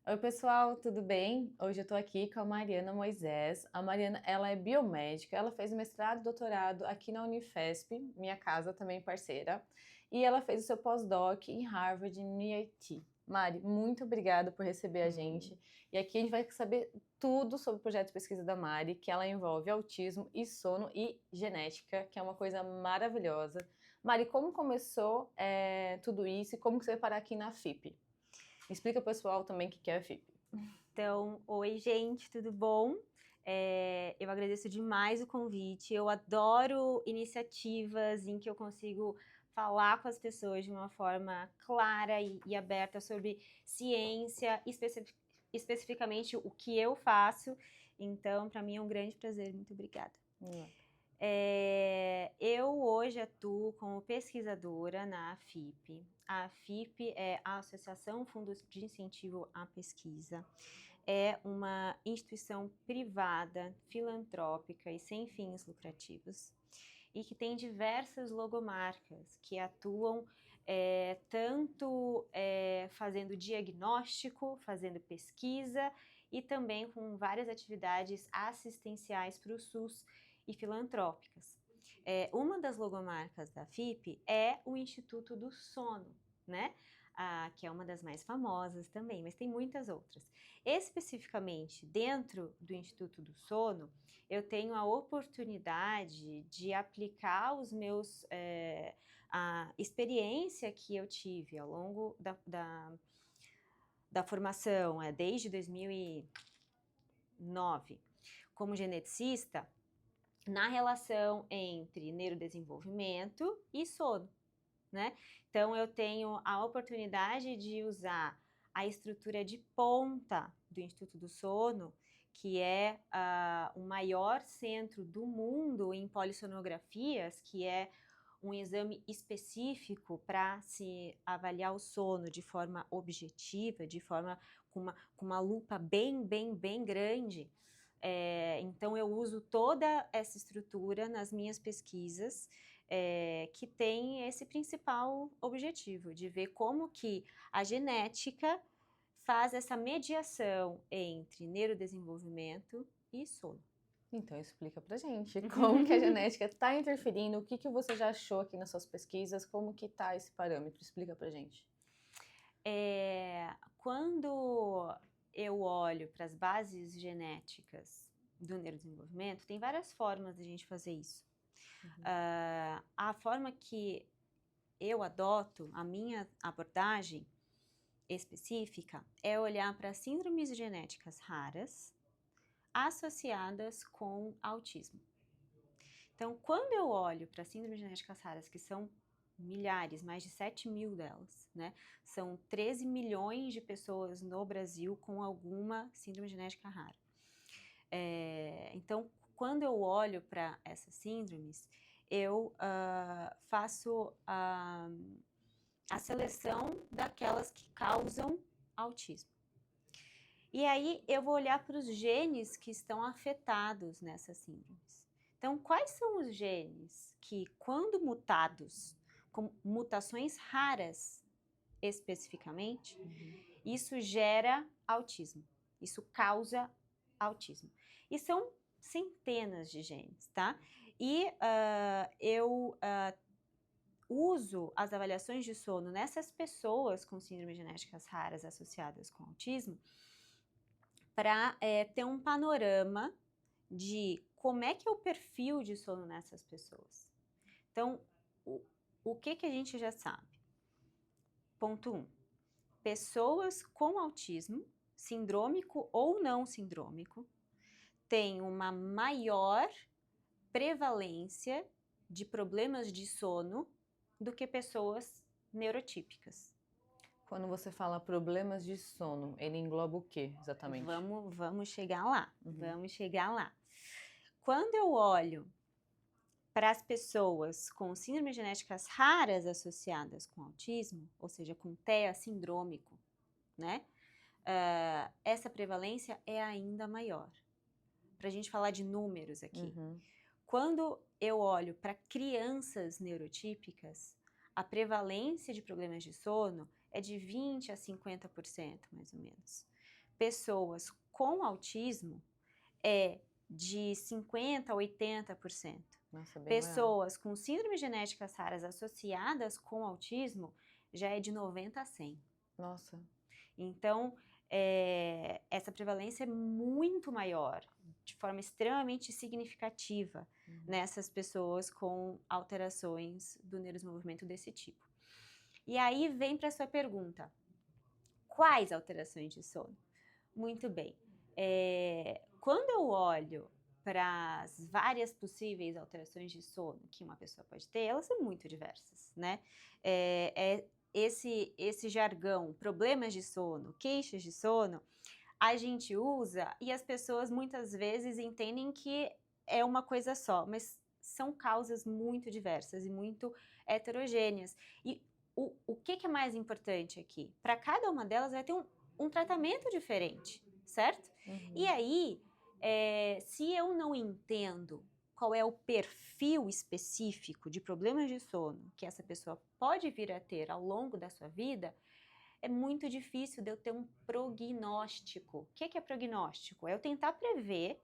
Oi, pessoal, tudo bem? Hoje eu tô aqui com a Mariana Moisés. A Mariana, ela é biomédica, ela fez mestrado e doutorado aqui na Unifesp, minha casa também parceira, e ela fez o seu pós-doc em Harvard, em MIT. Mari, muito obrigada por receber a Hum. gente. E aqui a gente vai saber tudo sobre o projeto de pesquisa da Mari, que ela envolve autismo e sono e genética, que é uma coisa maravilhosa. Mari, como começou tudo isso e como que você vai parar aqui na FIP? Explica pro pessoal também o que é a FIP. Então, oi, gente, tudo bom? Eu agradeço demais o convite. Eu adoro iniciativas em que eu consigo falar com as pessoas de uma forma clara e aberta sobre ciência, especificamente o que eu faço. Então, para mim é um grande prazer. Muito obrigada. Eu hoje atuo como pesquisadora na AFIP. A AFIP é a Associação Fundos de Incentivo à Pesquisa. É uma instituição privada, filantrópica e sem fins lucrativos e que tem diversas logomarcas que atuam tanto fazendo diagnóstico, fazendo pesquisa e também com várias atividades assistenciais para o SUS e filantrópicas. Uma das logomarcas da FIP é o Instituto do Sono, né? Que é uma das mais famosas também, mas tem muitas outras. Especificamente dentro do Instituto do Sono, eu tenho a oportunidade de aplicar a experiência que eu tive ao longo da formação, desde 2009, como geneticista, na relação entre neurodesenvolvimento e sono, né? Então, eu tenho a oportunidade de usar a estrutura de ponta do Instituto do Sono, que é o maior centro do mundo em polissonografias, que é um exame específico para se avaliar o sono de forma objetiva, de forma com uma lupa bem grande. Então, eu uso toda essa estrutura nas minhas pesquisas, que tem esse principal objetivo, de ver como que a genética faz essa mediação entre neurodesenvolvimento e sono. Então explica pra gente como que a genética está interferindo, o que que você já achou aqui nas suas pesquisas, como que tá esse parâmetro? Explica pra gente. Quando eu olho para as bases genéticas do neurodesenvolvimento, tem várias formas de a gente fazer isso. A forma que eu adoto, a minha abordagem específica, é olhar para síndromes genéticas raras associadas com autismo. Então, quando eu olho para síndromes genéticas raras, que são milhares, mais de 7 mil delas, né? São 13 milhões de pessoas no Brasil com alguma síndrome genética rara. Então, quando eu olho para essas síndromes, eu faço a seleção daquelas que causam autismo. E aí eu vou olhar para os genes que estão afetados nessas síndromes. Então, quais são os genes que, quando mutados, com mutações raras especificamente, isso gera autismo, isso causa autismo. E são centenas de genes, tá? E eu uso as avaliações de sono nessas pessoas com síndromes genéticas raras associadas com autismo para ter um panorama de como é que é o perfil de sono nessas pessoas. Então, o que a gente já sabe? Ponto 1. Pessoas com autismo, sindrômico ou não sindrômico, têm uma maior prevalência de problemas de sono do que pessoas neurotípicas. Quando você fala problemas de sono, ele engloba o que exatamente? Vamos chegar lá, vamos chegar lá. Quando eu olho para as pessoas com síndromes genéticas raras associadas com autismo, ou seja, com TEA sindrômico, né? Essa prevalência é ainda maior. Para a gente falar de números aqui. Quando eu olho para crianças neurotípicas, a prevalência de problemas de sono é de 20 a 50%, mais ou menos. pessoas com autismo é de 50% a 80%. Nossa, bem maior. Pessoas com síndrome genéticas raras associadas com autismo já é de 90% a 100%. Nossa. Então, essa prevalência é muito maior, de forma extremamente significativa nessas pessoas com alterações do neurodesenvolvimento desse tipo. E aí vem para a sua pergunta, quais alterações de sono? Muito bem, quando eu olho para as várias possíveis alterações de sono que uma pessoa pode ter, elas são muito diversas, né? Esse jargão, problemas de sono, queixas de sono, a gente usa e as pessoas muitas vezes entendem que é uma coisa só, mas são causas muito diversas e muito heterogêneas. E o que é mais importante aqui? Para cada uma delas vai ter um tratamento diferente, certo? E aí, se eu não entendo qual é o perfil específico de problemas de sono que essa pessoa pode vir a ter ao longo da sua vida, é muito difícil de eu ter um prognóstico. O que é prognóstico? É eu tentar prever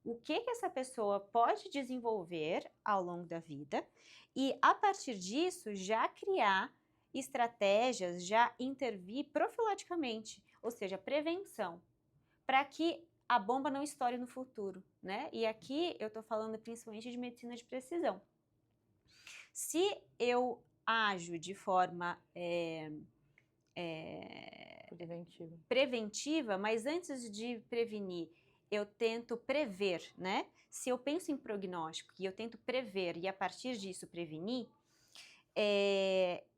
o que essa pessoa pode desenvolver ao longo da vida e, a partir disso, já criar estratégias, já intervir profilaticamente, ou seja, prevenção, para que a bomba não estoure no futuro, né? E aqui eu estou falando principalmente de medicina de precisão. Se eu ajo de forma preventiva, mas antes de prevenir, eu tento prever, né? Se eu penso em prognóstico e eu tento prever e a partir disso prevenir,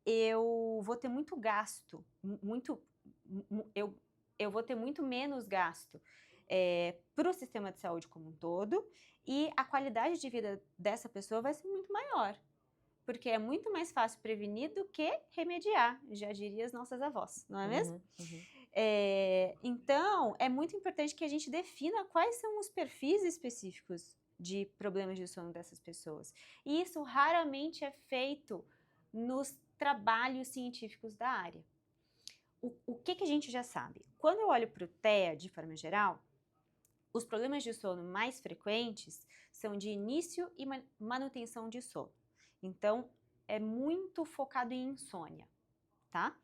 eu vou ter muito gasto, eu vou ter muito menos gasto para o sistema de saúde como um todo e a qualidade de vida dessa pessoa vai ser muito maior, porque é muito mais fácil prevenir do que remediar, já diria as nossas avós, não é mesmo? Então, é muito importante que a gente defina quais são os perfis específicos de problemas de sono dessas pessoas. E isso raramente é feito nos trabalhos científicos da área. O que a gente já sabe? Quando eu olho para o TEA, de forma geral, os problemas de sono mais frequentes são de início e manutenção de sono. Então, é muito focado em insônia, tá?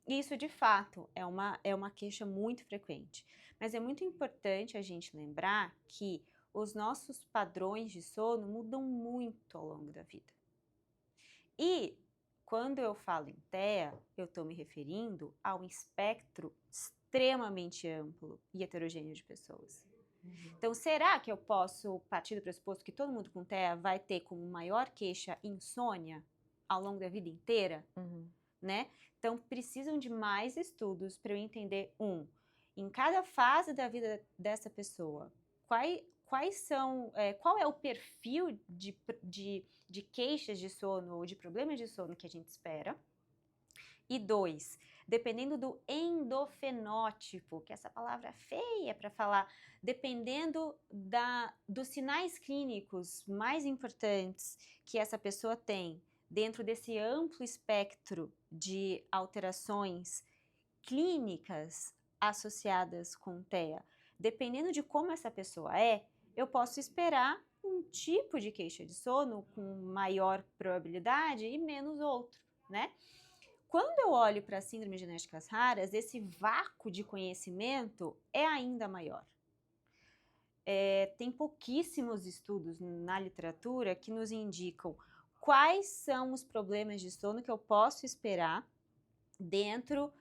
Isso, de fato, é uma queixa muito frequente. Mas é muito importante a gente lembrar que os nossos padrões de sono mudam muito ao longo da vida. E, quando eu falo em TEA, eu estou me referindo a um espectro extremamente amplo e heterogêneo de pessoas. Então, será que eu posso partir do pressuposto que todo mundo com TEA vai ter como maior queixa insônia ao longo da vida inteira? Né? Então, precisam de mais estudos para eu entender, em cada fase da vida dessa pessoa, qual é o perfil de queixas de sono ou de problemas de sono que a gente espera. E 2, dependendo do endofenótipo, que essa palavra é feia para falar, dependendo dos sinais clínicos mais importantes que essa pessoa tem dentro desse amplo espectro de alterações clínicas associadas com TEA, dependendo de como essa pessoa eu posso esperar um tipo de queixa de sono com maior probabilidade e menos outro, né? Quando eu olho para síndromes genéticas raras, esse vácuo de conhecimento é ainda maior. Tem pouquíssimos estudos na literatura que nos indicam quais são os problemas de sono que eu posso esperar dentro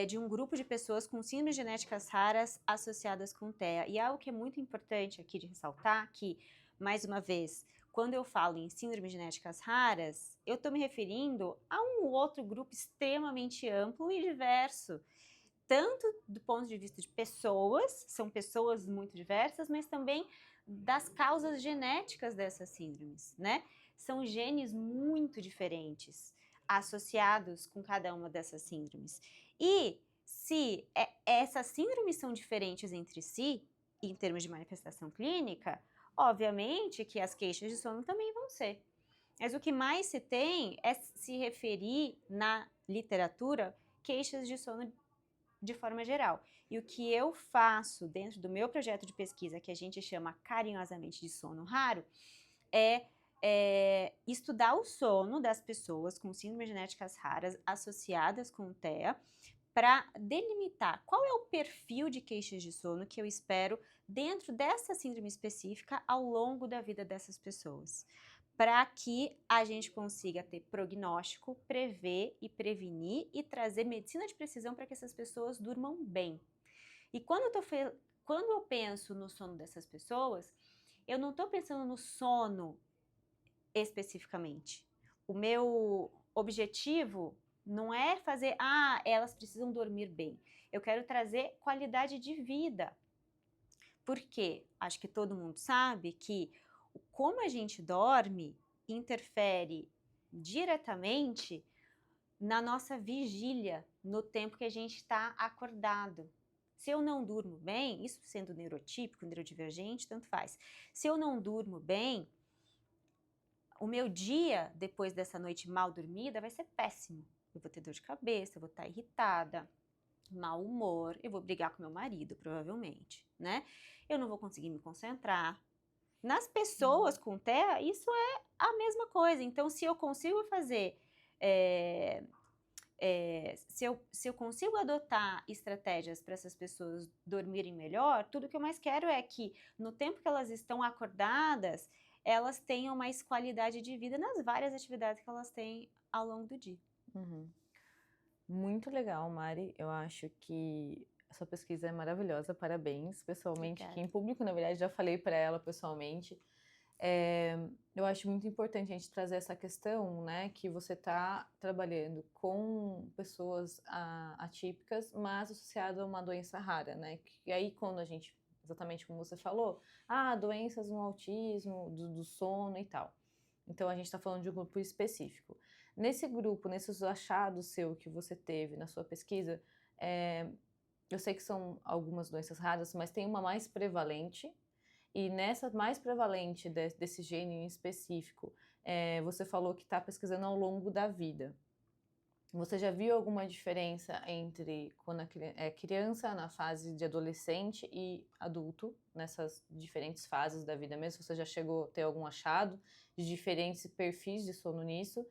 de um grupo de pessoas com síndromes genéticas raras associadas com TEA. E algo que é muito importante aqui de ressaltar que, mais uma vez, quando eu falo em síndromes genéticas raras, eu estou me referindo a um outro grupo extremamente amplo e diverso, tanto do ponto de vista de pessoas, são pessoas muito diversas, mas também das causas genéticas dessas síndromes, né? São genes muito diferentes associados com cada uma dessas síndromes. E se essas síndromes são diferentes entre si, em termos de manifestação clínica, obviamente que as queixas de sono também vão ser. Mas o que mais se tem é se referir na literatura queixas de sono de forma geral. E o que eu faço dentro do meu projeto de pesquisa, que a gente chama carinhosamente de sono raro, é estudar o sono das pessoas com síndromes genéticas raras associadas com o TEA, para delimitar qual é o perfil de queixas de sono que eu espero dentro dessa síndrome específica ao longo da vida dessas pessoas, para que a gente consiga ter prognóstico, prever e prevenir e trazer medicina de precisão para que essas pessoas durmam bem. E quando eu penso no sono dessas pessoas, eu não estou pensando no sono especificamente. O meu objetivo não é fazer, elas precisam dormir bem. Eu quero trazer qualidade de vida. Porque acho que todo mundo sabe que como a gente dorme interfere diretamente na nossa vigília, no tempo que a gente está acordado. Se eu não durmo bem, isso sendo neurotípico, neurodivergente, tanto faz. Se eu não durmo bem, o meu dia, depois dessa noite mal dormida, vai ser péssimo. Eu vou ter dor de cabeça, eu vou estar irritada, mau humor, eu vou brigar com meu marido, provavelmente, né? Eu não vou conseguir me concentrar. Nas pessoas com TEA, isso é a mesma coisa. Então, se eu consigo fazer... se eu consigo adotar estratégias para essas pessoas dormirem melhor, tudo que eu mais quero é que no tempo que elas estão acordadas, elas tenham mais qualidade de vida nas várias atividades que elas têm ao longo do dia. Uhum. Muito legal, Mari. Eu acho que a sua pesquisa é maravilhosa. Parabéns. Pessoalmente, Obrigada. aqui em público, na verdade, já falei para ela pessoalmente. Eu acho muito importante a gente trazer essa questão, né, que você está trabalhando com pessoas atípicas, mas associado a uma doença rara, né? E aí quando a gente, exatamente como você falou, doenças no autismo, do sono e tal. Então a gente está falando de um grupo específico. Nesse grupo, nesses achados seu que você teve na sua pesquisa, eu sei que são algumas doenças raras, mas tem uma mais prevalente. E nessa mais prevalente desse gene em específico, você falou que está pesquisando ao longo da vida. Você já viu alguma diferença entre quando é criança, na fase de adolescente e adulto, nessas diferentes fases da vida mesmo? Você já chegou a ter algum achado de diferentes perfis de sono nisso?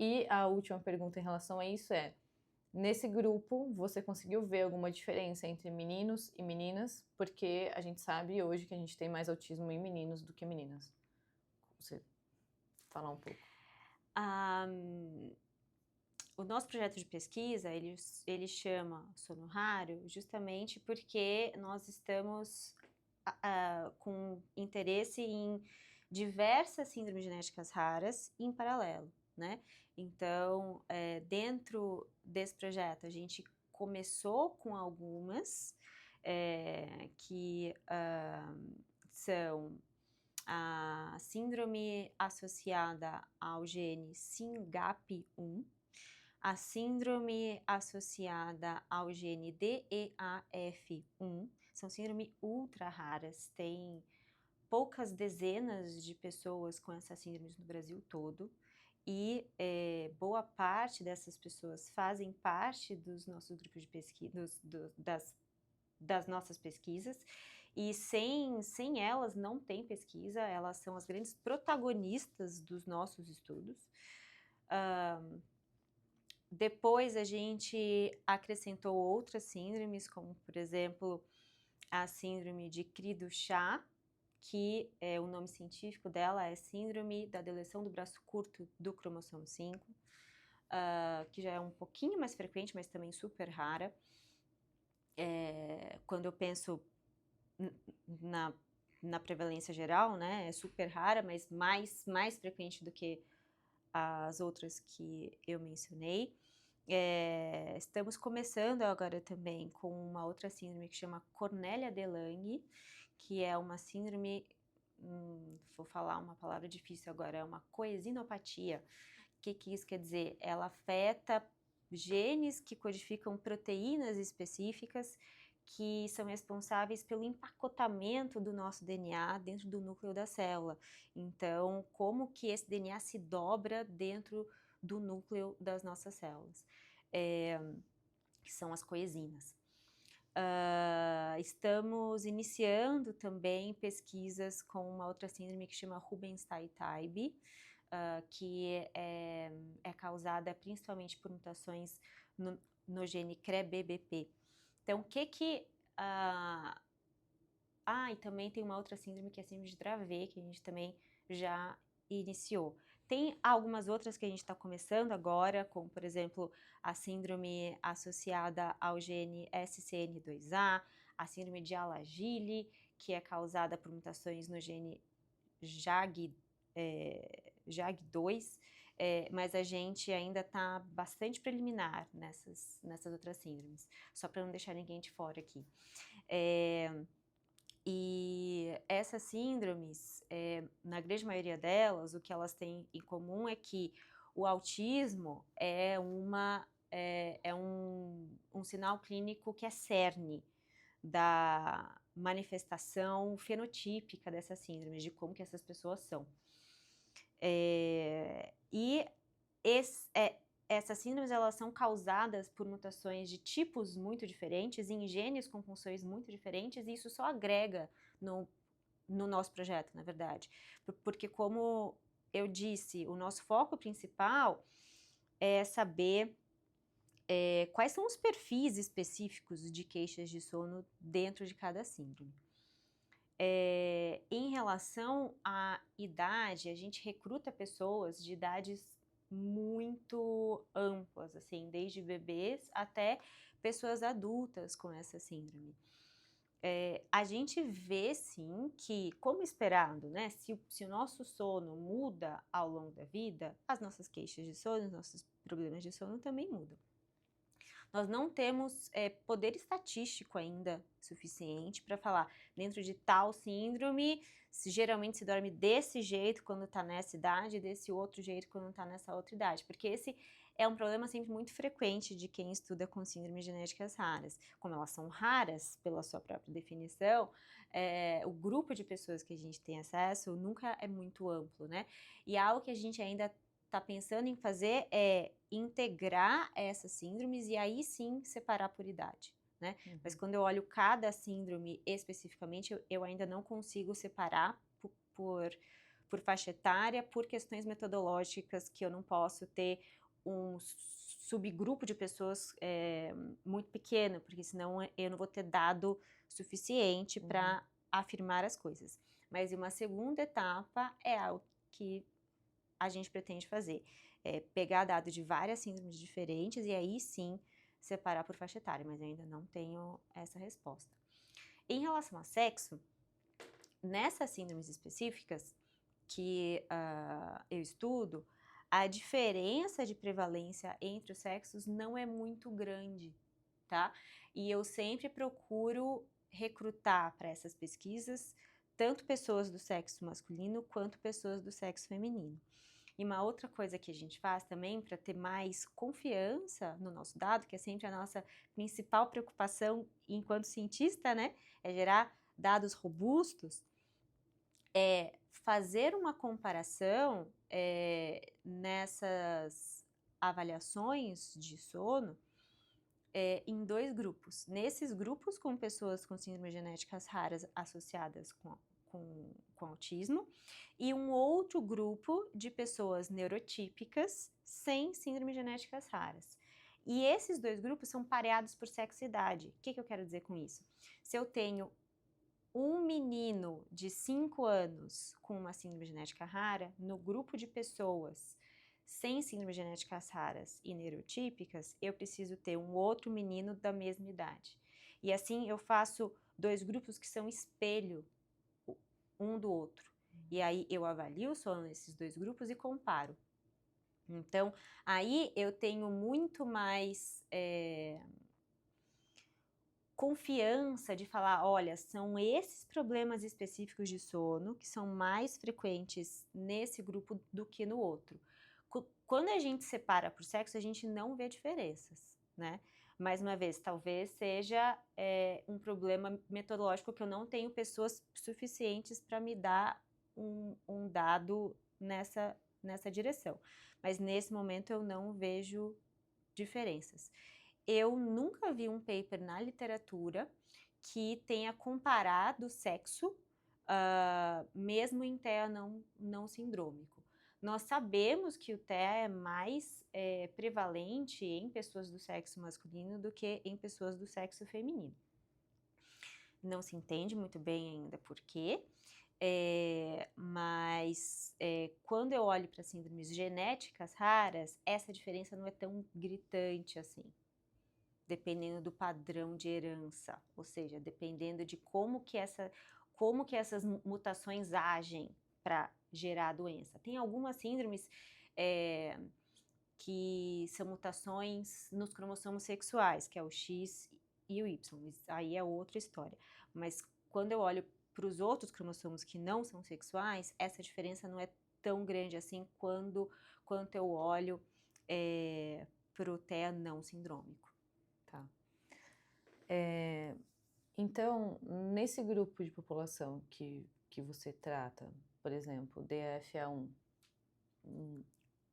E a última pergunta em relação a isso é: nesse grupo, você conseguiu ver alguma diferença entre meninos e meninas? Porque a gente sabe hoje que a gente tem mais autismo em meninos do que meninas. Você falar um pouco. O nosso projeto de pesquisa, ele chama Sono Raro justamente porque nós estamos com interesse em diversas síndromes genéticas raras em paralelo, né? Então, dentro desse projeto, a gente começou com algumas que são a síndrome associada ao gene SYNGAP1, a síndrome associada ao gene DEAF1, são síndromes ultra raras, tem poucas dezenas de pessoas com essas síndromes no Brasil todo, e boa parte dessas pessoas fazem parte dos nossos grupos de pesquisa, das nossas pesquisas, e sem elas não tem pesquisa, elas são as grandes protagonistas dos nossos estudos. Depois a gente acrescentou outras síndromes, como por exemplo a síndrome de Cri-du-Chat, que o nome científico dela é Síndrome da Deleção do Braço Curto do Cromossomo 5, que já é um pouquinho mais frequente, mas também super rara. Quando eu penso na prevalência geral, né, é super rara, mas mais frequente do que as outras que eu mencionei. Estamos começando agora também com uma outra síndrome que chama Cornelia de Lange, que é uma síndrome, vou falar uma palavra difícil agora, é uma coesinopatia. O que isso quer dizer? Ela afeta genes que codificam proteínas específicas que são responsáveis pelo empacotamento do nosso DNA dentro do núcleo da célula. Então, como que esse DNA se dobra dentro do núcleo das nossas células, que são as coesinas. Estamos iniciando também pesquisas com uma outra síndrome que chama Rubinstein-Taibi, que é causada principalmente por mutações no gene CREBBP. Então, e também tem uma outra síndrome que é a síndrome de Dravet, que a gente também já iniciou. Tem algumas outras que a gente está começando agora, como, por exemplo, a síndrome associada ao gene SCN2A, a síndrome de Alagille, que é causada por mutações no gene JAG2, mas a gente ainda está bastante preliminar nessas outras síndromes, só para não deixar ninguém de fora aqui. E essas síndromes, na grande maioria delas, o que elas têm em comum é que o autismo é um sinal clínico que é cerne da manifestação fenotípica dessas síndromes, de como que essas pessoas são. Essas síndromes, elas são causadas por mutações de tipos muito diferentes, em genes com funções muito diferentes, e isso só agrega no nosso projeto, na verdade. Porque, como eu disse, o nosso foco principal é saber quais são os perfis específicos de queixas de sono dentro de cada síndrome. Em relação à idade, a gente recruta pessoas de idades muito amplas, assim, desde bebês até pessoas adultas com essa síndrome. A gente vê, sim, que, como esperado, né, se o nosso sono muda ao longo da vida, as nossas queixas de sono, os nossos problemas de sono também mudam. Nós não temos poder estatístico ainda suficiente para falar, dentro de tal síndrome, geralmente se dorme desse jeito quando está nessa idade, desse outro jeito quando está nessa outra idade, porque esse é um problema sempre muito frequente de quem estuda com síndromes genéticas raras. Como elas são raras, pela sua própria definição, o grupo de pessoas que a gente tem acesso nunca é muito amplo, né? E algo que a gente ainda está pensando em fazer é integrar essas síndromes e aí sim separar por idade, né? Uhum. Mas quando eu olho cada síndrome especificamente, eu ainda não consigo separar por faixa etária, por questões metodológicas, que eu não posso ter um subgrupo de pessoas muito pequeno, porque senão eu não vou ter dado suficiente para afirmar as coisas. Mas uma segunda etapa é algo que a gente pretende fazer, pegar dados de várias síndromes diferentes e aí sim separar por faixa etária, mas eu ainda não tenho essa resposta. Em relação a sexo, nessas síndromes específicas que eu estudo, a diferença de prevalência entre os sexos não é muito grande, tá? E eu sempre procuro recrutar para essas pesquisas tanto pessoas do sexo masculino quanto pessoas do sexo feminino. E uma outra coisa que a gente faz também para ter mais confiança no nosso dado, que é sempre a nossa principal preocupação enquanto cientista, né? É gerar dados robustos, é fazer uma comparação nessas avaliações de sono em dois grupos. Nesses grupos com pessoas com síndromes genéticas raras associadas com autismo, e um outro grupo de pessoas neurotípicas sem síndromes genéticas raras. E esses dois grupos são pareados por sexo e idade. O que eu quero dizer com isso? Se eu tenho um menino de 5 anos com uma síndrome genética rara, no grupo de pessoas sem síndromes genéticas raras e neurotípicas, eu preciso ter um outro menino da mesma idade. E assim eu faço dois grupos que são espelho um do outro. E aí eu avalio o sono nesses dois grupos e comparo. Então, aí eu tenho muito mais confiança de falar, olha, são esses problemas específicos de sono que são mais frequentes nesse grupo do que no outro. Quando a gente separa por sexo, a gente não vê diferenças, né? Mais uma vez, talvez seja um problema metodológico que eu não tenho pessoas suficientes para me dar um dado nessa direção. Mas nesse momento eu não vejo diferenças. eu nunca vi um paper na literatura que tenha comparado o sexo, mesmo em TEA não sindrômico. Nós sabemos que o TEA é mais prevalente em pessoas do sexo masculino do que em pessoas do sexo feminino. Não se entende muito bem ainda por quê, mas quando eu olho para síndromes genéticas raras, essa diferença não é tão gritante assim, dependendo do padrão de herança, ou seja, dependendo de como que essas mutações agem para gerar a doença. Tem algumas síndromes que são mutações nos cromossomos sexuais, que é o X e o Y, aí é outra história. Mas quando eu olho para os outros cromossomos que não são sexuais, essa diferença não é tão grande assim quanto eu olho para o TEA não sindrômico. Tá. Então, nesse grupo de população que você trata, por exemplo, DFA1,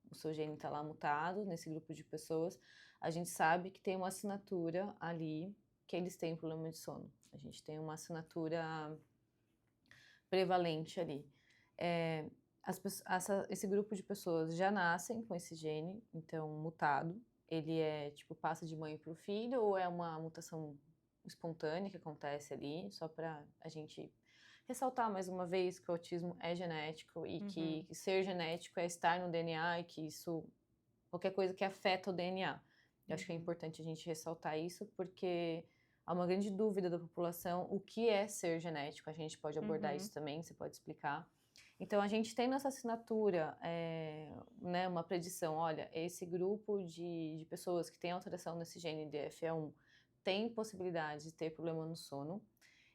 o seu gene está lá mutado, nesse grupo de pessoas, a gente sabe que tem uma assinatura ali que eles têm problema de sono. A gente tem uma assinatura prevalente ali. Esse grupo de pessoas já nascem com esse gene, então, mutado. Ele passa de mãe para o filho, ou é uma mutação espontânea que acontece ali, só para a gente ressaltar mais uma vez que o autismo é genético e que ser genético é estar no DNA e que isso, qualquer coisa que afeta o DNA. Eu acho que é importante a gente ressaltar isso, porque há uma grande dúvida da população o que é ser genético. A gente pode abordar isso também, você pode explicar. Então, a gente tem nessa assinatura né, uma predição, olha, esse grupo de pessoas que tem alteração nesse gene DFA1 tem possibilidade de ter problema no sono.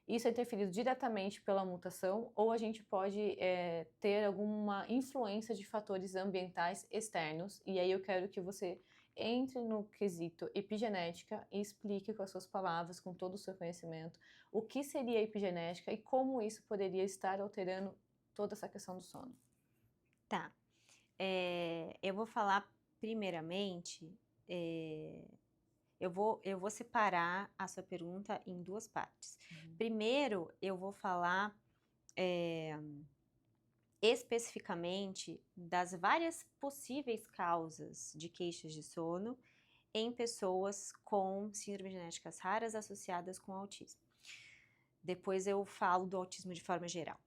Isso é interferido diretamente pela mutação, ou a gente pode ter alguma influência de fatores ambientais externos, e aí eu quero que você entre no quesito epigenética e explique com as suas palavras, com todo o seu conhecimento, o que seria epigenética e como isso poderia estar alterando toda essa questão do sono. Tá. Eu vou falar primeiramente, eu vou separar a sua pergunta em duas partes. Primeiro, eu vou falar especificamente das várias possíveis causas de queixas de sono em pessoas com síndromes genéticas raras associadas com autismo. Depois eu falo do autismo de forma geral.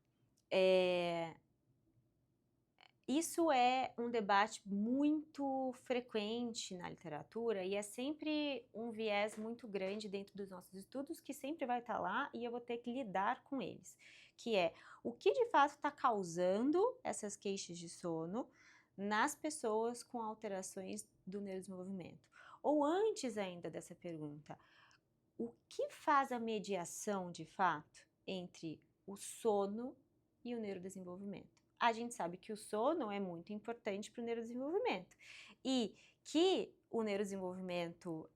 Isso é um debate muito frequente na literatura e é sempre um viés muito grande dentro dos nossos estudos que sempre vai estar lá e eu vou ter que lidar com eles, que é o que de fato está causando essas queixas de sono nas pessoas com alterações do neurodesenvolvimento. Ou antes ainda dessa pergunta, o que faz a mediação de fato entre o sono e o neurodesenvolvimento? A gente sabe que o sono é muito importante para o neurodesenvolvimento e que o neurodesenvolvimento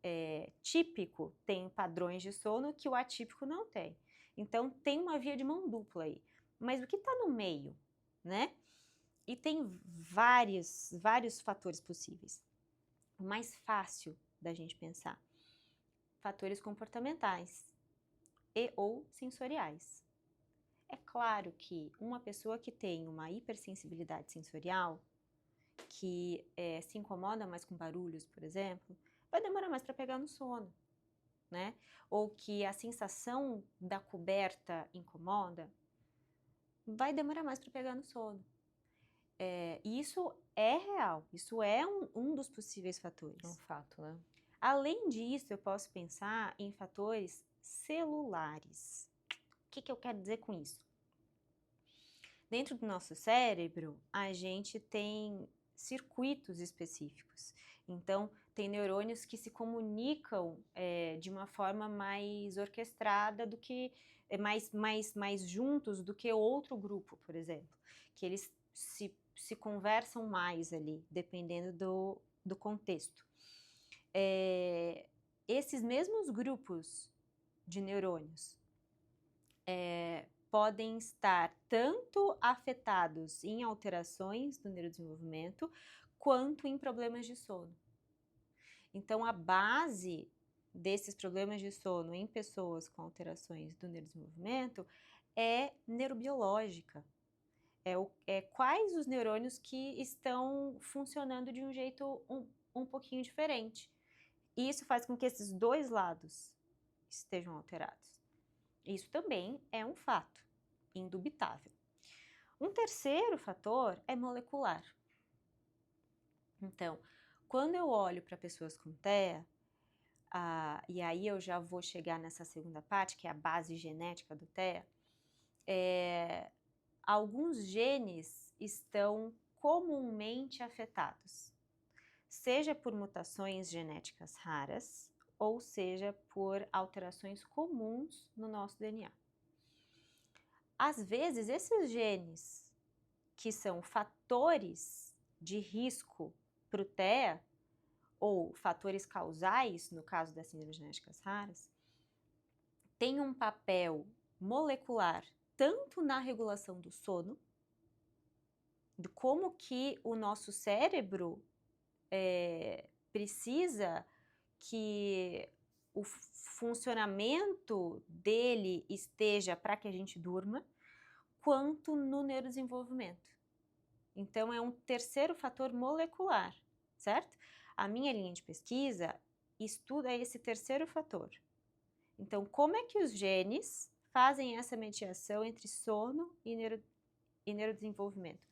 típico tem padrões de sono que o atípico não tem. Então, tem uma via de mão dupla aí. Mas o que está no meio, né? E tem vários fatores possíveis. O mais fácil da gente pensar, fatores comportamentais e ou sensoriais. É claro que uma pessoa que tem uma hipersensibilidade sensorial, que se incomoda mais com barulhos, por exemplo, vai demorar mais para pegar no sono, né? Ou que a sensação da coberta incomoda, vai demorar mais para pegar no sono. Isso é real, isso é um dos possíveis fatores. É um fato, né? Além disso, eu posso pensar em fatores celulares. O que eu quero dizer com isso? Dentro do nosso cérebro, a gente tem circuitos específicos. Então, tem neurônios que se comunicam de uma forma mais orquestrada do que mais juntos do que outro grupo, por exemplo, que eles se conversam mais ali, dependendo do contexto. Esses mesmos grupos de neurônios podem estar tanto afetados em alterações do neurodesenvolvimento quanto em problemas de sono. Então, a base desses problemas de sono em pessoas com alterações do neurodesenvolvimento é neurobiológica. Quais os neurônios que estão funcionando de um jeito um pouquinho diferente. E isso faz com que esses dois lados estejam alterados. Isso também é um fato indubitável. Um terceiro fator é molecular. Então, quando eu olho para pessoas com TEA, e aí eu já vou chegar nessa segunda parte, que é a base genética do TEA, alguns genes estão comumente afetados, seja por mutações genéticas raras, ou seja por alterações comuns no nosso DNA. Às vezes, esses genes que são fatores de risco para o TEA, ou fatores causais, no caso das síndromes genéticas raras, têm um papel molecular tanto na regulação do sono, de como que o nosso cérebro precisa que o funcionamento dele esteja para que a gente durma, quanto no neurodesenvolvimento. Então, é um terceiro fator molecular, certo? A minha linha de pesquisa estuda esse terceiro fator. Então, como é que os genes fazem essa mediação entre sono e neurodesenvolvimento?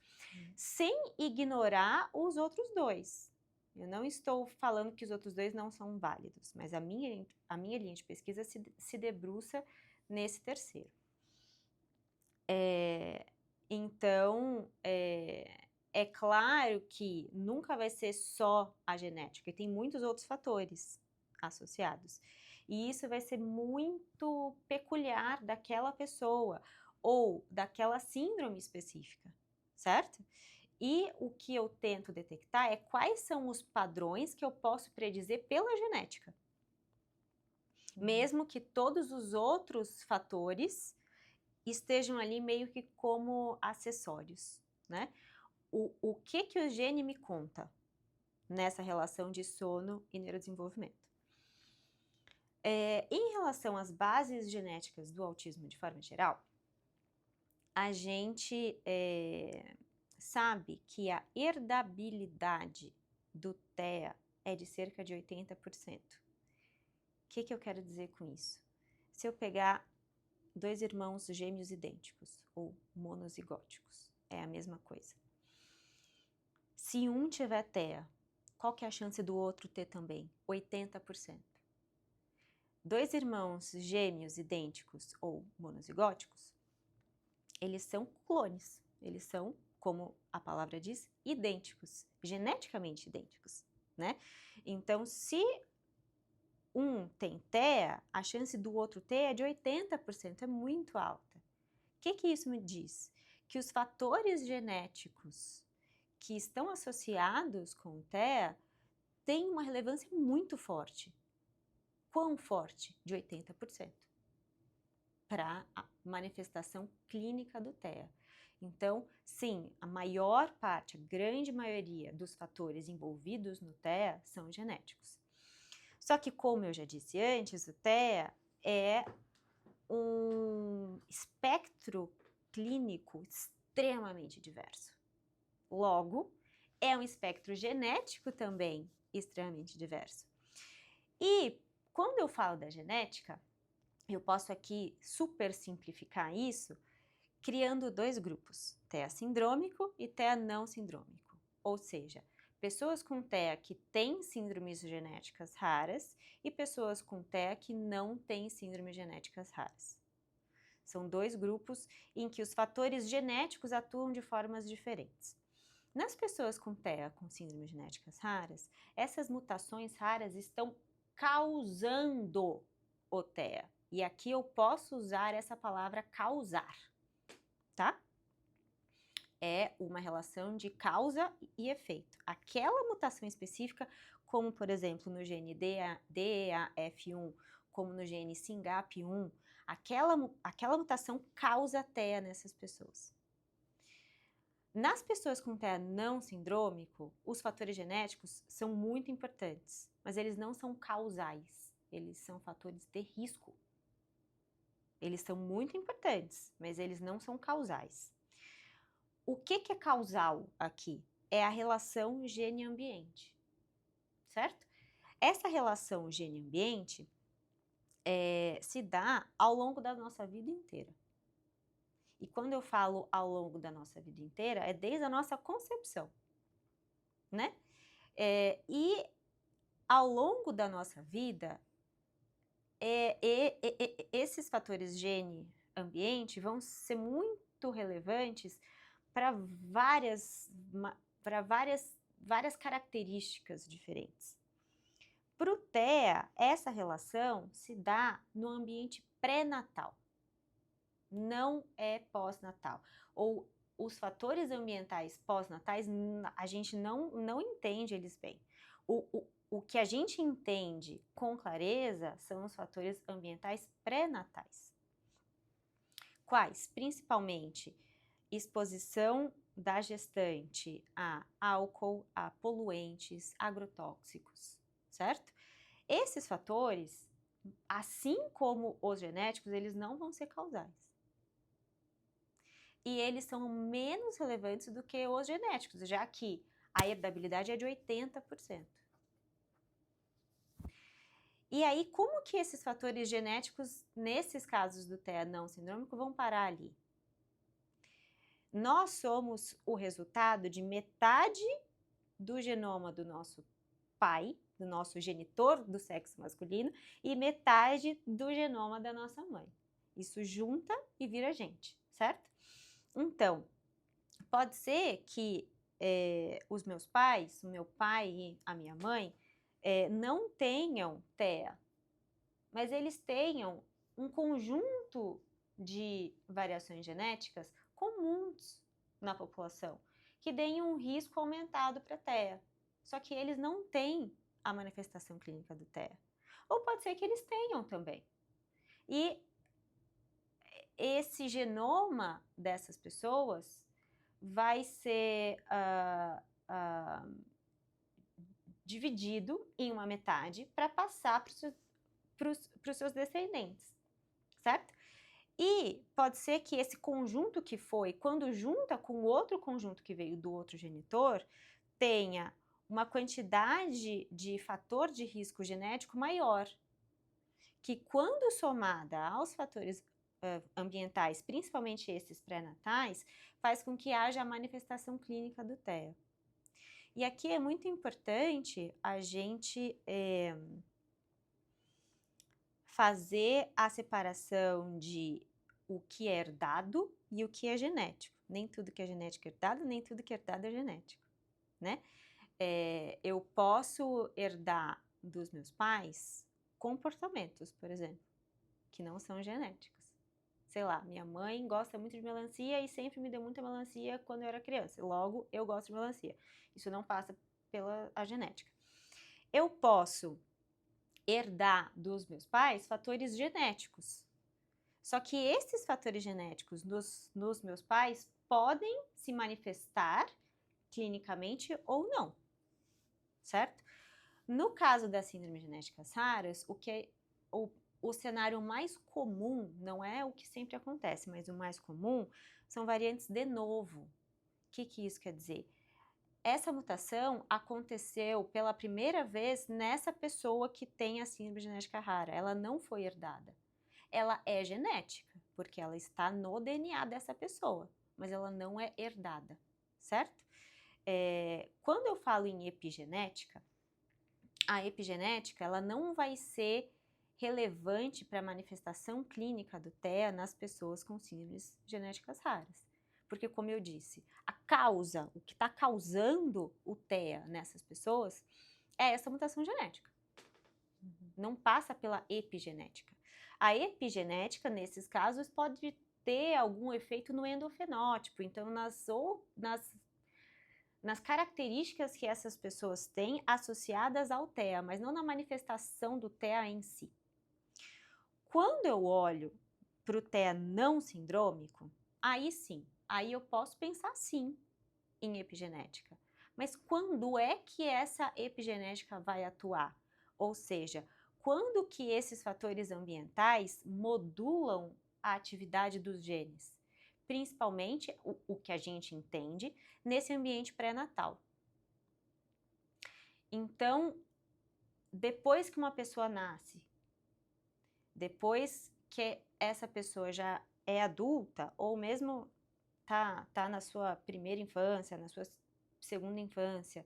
Sem ignorar os outros dois. Eu não estou falando que os outros dois não são válidos, mas a minha linha de pesquisa se debruça nesse terceiro. Então, é claro que nunca vai ser só a genética, e tem muitos outros fatores associados. E isso vai ser muito peculiar daquela pessoa ou daquela síndrome específica, certo? E o que eu tento detectar é quais são os padrões que eu posso predizer pela genética. Mesmo que todos os outros fatores estejam ali meio que como acessórios, né? O que o gene me conta nessa relação de sono e neurodesenvolvimento? Em relação às bases genéticas do autismo de forma geral, a gente sabe que a herdabilidade do TEA é de cerca de 80%. O que eu quero dizer com isso? Se eu pegar 2 irmãos gêmeos idênticos ou monozigóticos, é a mesma coisa. Se um tiver TEA, qual que é a chance do outro ter também? 80%. 2 irmãos gêmeos idênticos ou monozigóticos, eles são clones, eles são, como a palavra diz, idênticos, geneticamente idênticos, né? Então, se um tem TEA, a chance do outro ter é de 80%, é muito alta. O que isso me diz? Que os fatores genéticos que estão associados com o TEA têm uma relevância muito forte. Quão forte? De 80%. Para a manifestação clínica do TEA. Então, sim, a maior parte, a grande maioria dos fatores envolvidos no TEA são genéticos. Só que, como eu já disse antes, o TEA é um espectro clínico extremamente diverso. Logo, é um espectro genético também extremamente diverso. E quando eu falo da genética, eu posso aqui super simplificar isso criando 2 grupos, TEA sindrômico e TEA não sindrômico. Ou seja, pessoas com TEA que têm síndromes genéticas raras e pessoas com TEA que não têm síndromes genéticas raras. São 2 grupos em que os fatores genéticos atuam de formas diferentes. Nas pessoas com TEA com síndromes genéticas raras, essas mutações raras estão causando o TEA. E aqui eu posso usar essa palavra causar, tá? É uma relação de causa e efeito. Aquela mutação específica, como por exemplo no gene DEAF1, como no gene SYNGAP1, aquela mutação causa TEA nessas pessoas. Nas pessoas com TEA não sindrômico, os fatores genéticos são muito importantes, mas eles não são causais. eles são fatores de risco. Eles são muito importantes, mas eles não são causais. O que é causal aqui? É a relação gene-ambiente, certo? Essa relação gene-ambiente se dá ao longo da nossa vida inteira. E quando eu falo ao longo da nossa vida inteira, é desde a nossa concepção, né? E ao longo da nossa vida, esses fatores gene-ambiente vão ser muito relevantes para várias características diferentes. Para o TEA, essa relação se dá no ambiente pré-natal, não é pós-natal. Ou os fatores ambientais pós-natais, a gente não entende eles bem. O que a gente entende com clareza são os fatores ambientais pré-natais. Quais? Principalmente exposição da gestante a álcool, a poluentes, agrotóxicos, certo? Esses fatores, assim como os genéticos, eles não vão ser causais. E eles são menos relevantes do que os genéticos, já que a herdabilidade é de 80%. E aí, como que esses fatores genéticos, nesses casos do TEA não sindrômico, vão parar ali? Nós somos o resultado de metade do genoma do nosso pai, do nosso genitor do sexo masculino, e metade do genoma da nossa mãe. Isso junta e vira gente, certo? Então, pode ser que os meus pais, o meu pai e a minha mãe, não tenham TEA, mas eles tenham um conjunto de variações genéticas comuns na população, que deem um risco aumentado para TEA. Só que eles não têm a manifestação clínica do TEA. Ou pode ser que eles tenham também. E esse genoma dessas pessoas vai ser dividido em uma metade para passar para os seus descendentes, certo? E pode ser que esse conjunto que foi, quando junta com o outro conjunto que veio do outro genitor, tenha uma quantidade de fator de risco genético maior, que quando somada aos fatores ambientais, principalmente esses pré-natais, faz com que haja a manifestação clínica do TEA. E aqui é muito importante a gente fazer a separação de o que é herdado e o que é genético. Nem tudo que é genético é herdado, nem tudo que é herdado é genético, né? Eu posso herdar dos meus pais comportamentos, por exemplo, que não são genéticos. Sei lá, minha mãe gosta muito de melancia e sempre me deu muita melancia quando eu era criança. Logo, eu gosto de melancia. Isso não passa pela genética. Eu posso herdar dos meus pais fatores genéticos. Só que esses fatores genéticos nos meus pais podem se manifestar clinicamente ou não, certo? No caso das síndromes genéticas raras, o cenário mais comum, não é o que sempre acontece, mas o mais comum, são variantes de novo. O que isso quer dizer? Essa mutação aconteceu pela primeira vez nessa pessoa que tem a síndrome genética rara. Ela não foi herdada. Ela é genética, porque ela está no DNA dessa pessoa, mas ela não é herdada, certo? Quando eu falo em epigenética, a epigenética ela não vai ser relevante para a manifestação clínica do TEA nas pessoas com síndromes genéticas raras. Porque, como eu disse, a causa, o que está causando o TEA nessas pessoas é essa mutação genética. Não passa pela epigenética. A epigenética, nesses casos, pode ter algum efeito no endofenótipo. Então, nas características que essas pessoas têm associadas ao TEA, mas não na manifestação do TEA em si. Quando eu olho para o TEA não sindrômico, aí sim, aí eu posso pensar sim em epigenética. Mas quando é que essa epigenética vai atuar? Ou seja, quando que esses fatores ambientais modulam a atividade dos genes? Principalmente o que a gente entende nesse ambiente pré-natal. Então, depois que uma pessoa nasce, depois que essa pessoa já é adulta, ou mesmo tá na sua primeira infância, na sua segunda infância,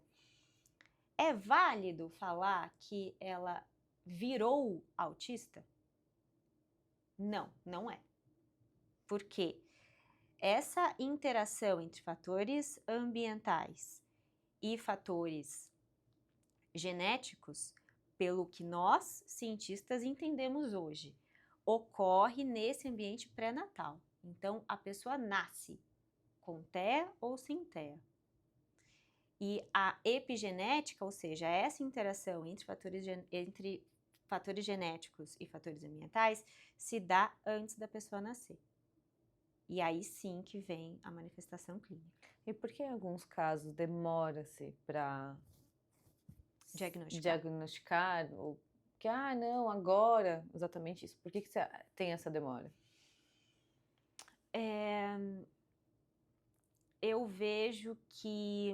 é válido falar que ela virou autista? Não, não é. Por quê? Essa interação entre fatores ambientais e fatores genéticos, pelo que nós, cientistas, entendemos hoje, ocorre nesse ambiente pré-natal. Então, a pessoa nasce com TEA ou sem TEA. E a epigenética, ou seja, essa interação entre fatores genéticos e fatores ambientais, se dá antes da pessoa nascer. E aí sim que vem a manifestação clínica. E por que em alguns casos demora-se para diagnosticar? Ou que, não, agora, exatamente isso. Por que você tem essa demora? Eu vejo que,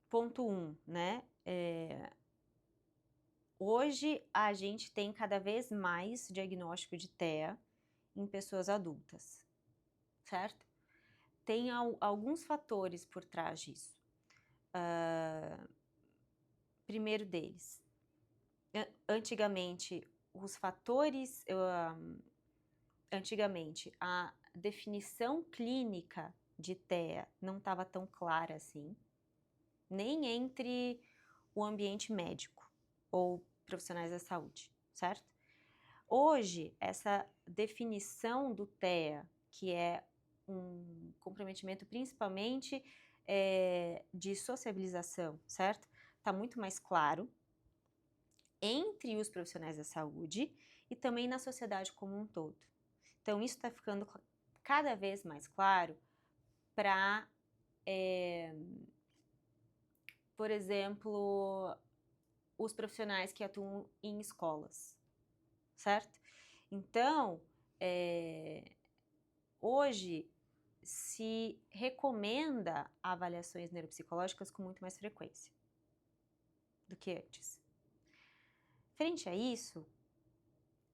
ponto 1, né? Hoje a gente tem cada vez mais diagnóstico de TEA em pessoas adultas, certo? Tem alguns fatores por trás disso. Primeiro deles, antigamente a definição clínica de TEA não estava tão clara assim, nem entre o ambiente médico ou profissionais da saúde, certo? Hoje, essa definição do TEA, que é um comprometimento principalmente de sociabilização, certo? Está muito mais claro entre os profissionais da saúde e também na sociedade como um todo. Então, isso está ficando cada vez mais claro para, por exemplo, os profissionais que atuam em escolas, certo? Então, hoje se recomenda avaliações neuropsicológicas com muito mais frequência do que antes. Frente a isso,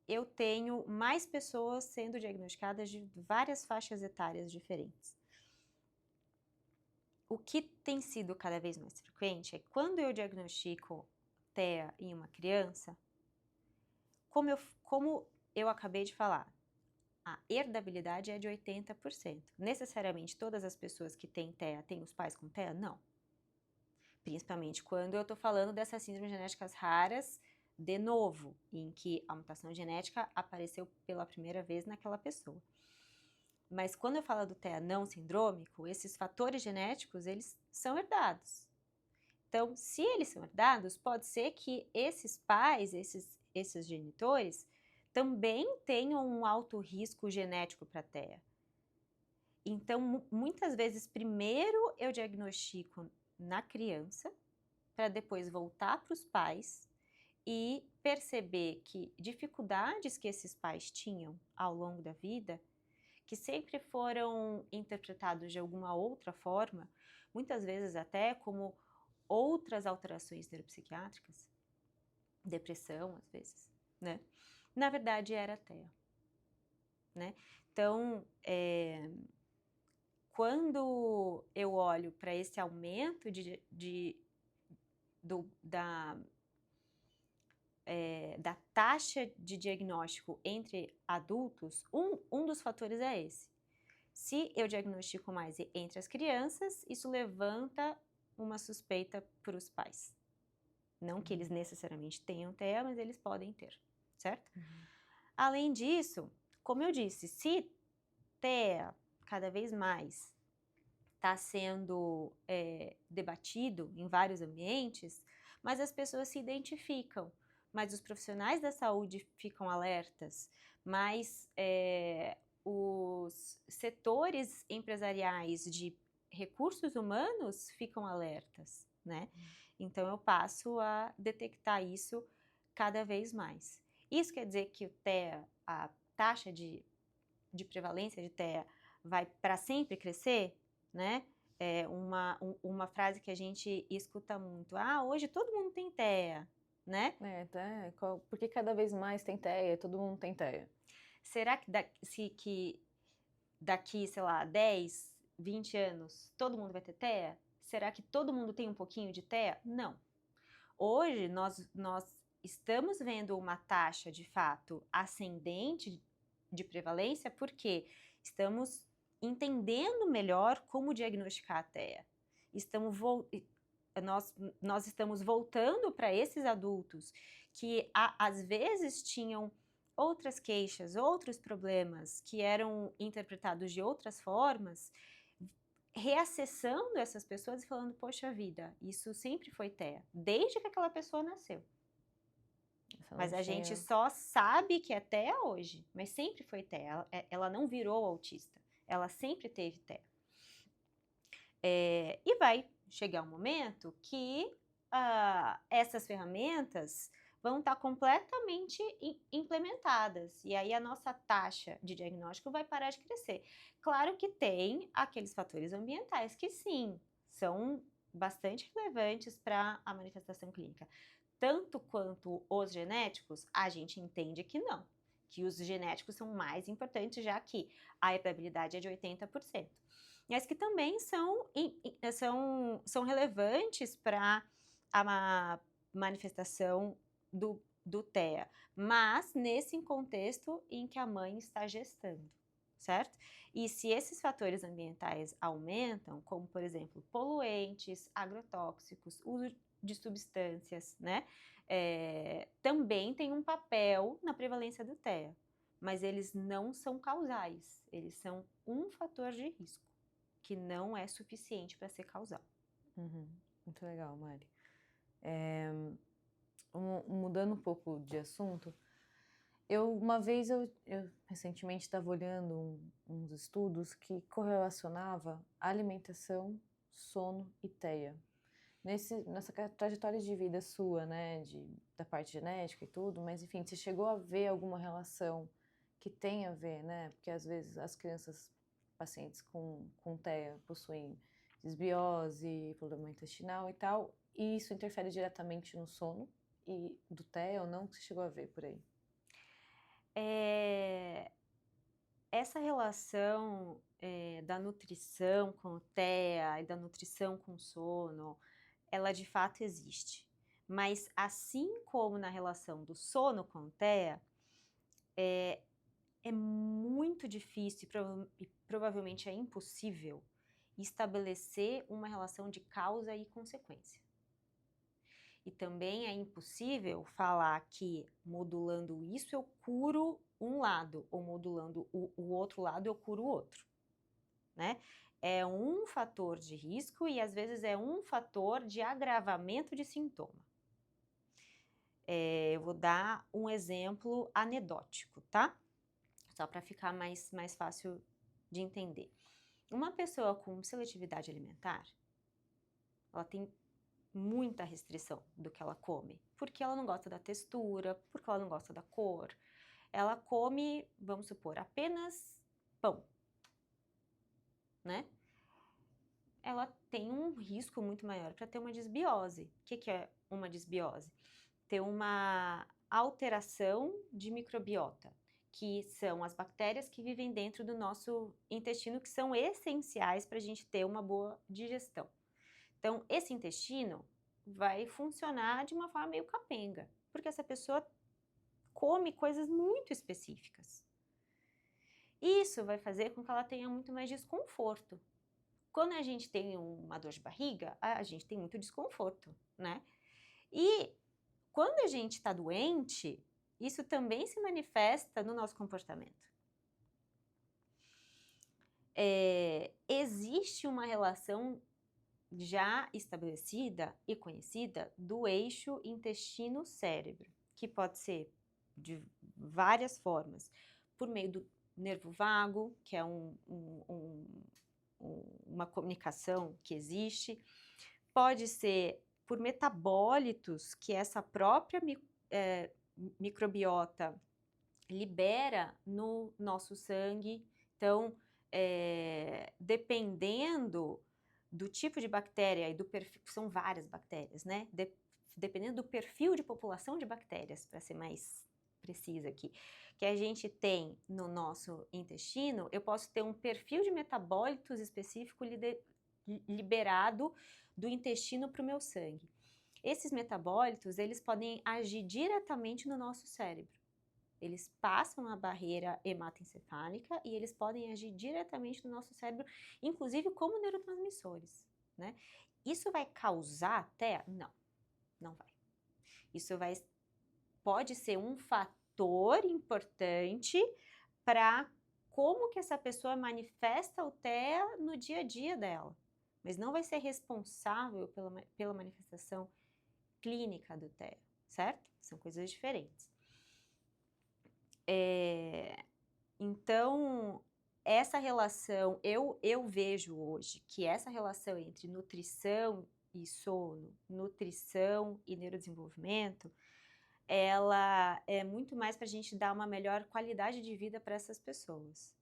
eu tenho mais pessoas sendo diagnosticadas de várias faixas etárias diferentes. O que tem sido cada vez mais frequente é que quando eu diagnostico TEA em uma criança, como eu acabei de falar, a herdabilidade é de 80%. Necessariamente todas as pessoas que têm TEA têm os pais com TEA? Não. Principalmente quando eu estou falando dessas síndromes genéticas raras, de novo, em que a mutação genética apareceu pela primeira vez naquela pessoa. Mas quando eu falo do TEA não sindrômico, esses fatores genéticos, eles são herdados. Então, se eles são herdados, pode ser que esses pais, esses genitores, também tenham um alto risco genético para TEA. Então, muitas vezes, primeiro eu diagnostico na criança, para depois voltar para os pais e perceber que dificuldades que esses pais tinham ao longo da vida, que sempre foram interpretados de alguma outra forma, muitas vezes até como outras alterações neuropsiquiátricas, depressão às vezes, né? Na verdade era TEA, né? Então, quando eu olho para esse aumento da taxa de diagnóstico entre adultos, um dos fatores é esse. Se eu diagnostico mais entre as crianças, isso levanta uma suspeita para os pais. Não que eles necessariamente tenham TEA, mas eles podem ter, certo? Além disso, como eu disse, se TEA cada vez mais está sendo debatido em vários ambientes, mas as pessoas se identificam, mas os profissionais da saúde ficam alertas, mas os setores empresariais de recursos humanos ficam alertas, né? Então, eu passo a detectar isso cada vez mais. Isso quer dizer que o TEA, a taxa de prevalência de TEA, vai para sempre crescer, né? É uma frase que a gente escuta muito. Ah, hoje todo mundo tem TEA, né? Porque cada vez mais tem TEA, todo mundo tem TEA. Será que daqui, sei lá, 10, 20 anos, todo mundo vai ter TEA? Será que todo mundo tem um pouquinho de TEA? Não. Hoje, nós estamos vendo uma taxa, de fato, ascendente de prevalência, porque estamos entendendo melhor como diagnosticar a TEA. Nós estamos voltando para esses adultos que, às vezes, tinham outras queixas, outros problemas que eram interpretados de outras formas, reacessando essas pessoas e falando, poxa vida, isso sempre foi TEA, desde que aquela pessoa nasceu. Mas a gente só sabe que é TEA hoje, mas sempre foi TEA, ela não virou autista, ela sempre teve TEA. E vai chegar um momento que essas ferramentas vão estar completamente implementadas, e aí a nossa taxa de diagnóstico vai parar de crescer. Claro que tem aqueles fatores ambientais que sim, são bastante relevantes para a manifestação clínica. Tanto quanto os genéticos, a gente entende que não, que os genéticos são mais importantes, já que a herdabilidade é de 80%. Mas que também são relevantes para a manifestação do TEA, mas nesse contexto em que a mãe está gestando, certo? E se esses fatores ambientais aumentam, como por exemplo poluentes, agrotóxicos, uso de substâncias, né? Também tem um papel na prevalência do TEA, mas eles não são causais, eles são um fator de risco, que não é suficiente para ser causal. Muito legal, Mari. Mudando um pouco de assunto, uma vez eu recentemente estava olhando uns estudos que correlacionava alimentação, sono e TEA. Nessa trajetória de vida sua, né, da parte genética e tudo, mas enfim, você chegou a ver alguma relação que tem a ver, né? Porque às vezes as crianças, pacientes com TEA possuem desbiose, problema intestinal e tal, e isso interfere diretamente no sono e do TEA ou não, que você chegou a ver por aí? Essa relação da nutrição com o TEA e da nutrição com o sono, ela de fato existe. Mas assim como na relação do sono com o TEA, é muito difícil e provavelmente é impossível estabelecer uma relação de causa e consequência. E também é impossível falar que modulando isso eu curo um lado, ou modulando o outro lado eu curo o outro, né? É um fator de risco e às vezes é um fator de agravamento de sintoma. Eu vou dar um exemplo anedótico, tá? Só para ficar mais fácil de entender. Uma pessoa com seletividade alimentar, ela tem muita restrição do que ela come, porque ela não gosta da textura, porque ela não gosta da cor. Ela come, vamos supor, apenas pão, né? Ela tem um risco muito maior para ter uma desbiose. O que é uma desbiose? Ter uma alteração de microbiota, que são as bactérias que vivem dentro do nosso intestino, que são essenciais para a gente ter uma boa digestão. Então, esse intestino vai funcionar de uma forma meio capenga, porque essa pessoa come coisas muito específicas. Isso vai fazer com que ela tenha muito mais desconforto. Quando a gente tem uma dor de barriga, a gente tem muito desconforto, né? E quando a gente está doente, isso também se manifesta no nosso comportamento. Existe uma relação já estabelecida e conhecida do eixo intestino-cérebro, que pode ser de várias formas, por meio do nervo vago, que é uma comunicação que existe, pode ser por metabólitos que essa própria microbiota libera no nosso sangue. Então, dependendo do tipo de bactéria e do perfil, são várias bactérias, né? Dependendo do perfil de população de bactérias, para ser mais precisa aqui, que a gente tem no nosso intestino, eu posso ter um perfil de metabólitos específico liberado do intestino para o meu sangue. Esses metabólitos, eles podem agir diretamente no nosso cérebro. Eles passam a barreira hematoencefálica e eles podem agir diretamente no nosso cérebro, inclusive como neurotransmissores, né? Isso vai causar TEA? Não, não vai. Isso pode ser um fator importante para como que essa pessoa manifesta o TEA no dia a dia dela, mas não vai ser responsável pela manifestação clínica do TEA, certo? São coisas diferentes. Então, essa relação, eu vejo hoje que essa relação entre nutrição e sono, nutrição e neurodesenvolvimento, ela é muito mais para a gente dar uma melhor qualidade de vida para essas pessoas.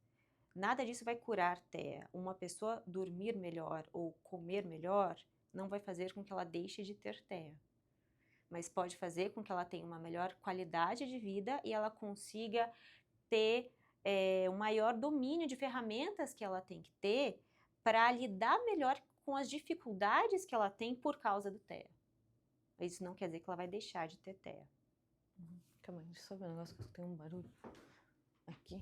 Nada disso vai curar TEA. Uma pessoa dormir melhor ou comer melhor não vai fazer com que ela deixe de ter TEA, mas pode fazer com que ela tenha uma melhor qualidade de vida e ela consiga ter um maior domínio de ferramentas que ela tem que ter para lidar melhor com as dificuldades que ela tem por causa do TEA. Isso não quer dizer que ela vai deixar de ter TEA. Calma aí, deixa eu só ver um negócio que tem um barulho aqui.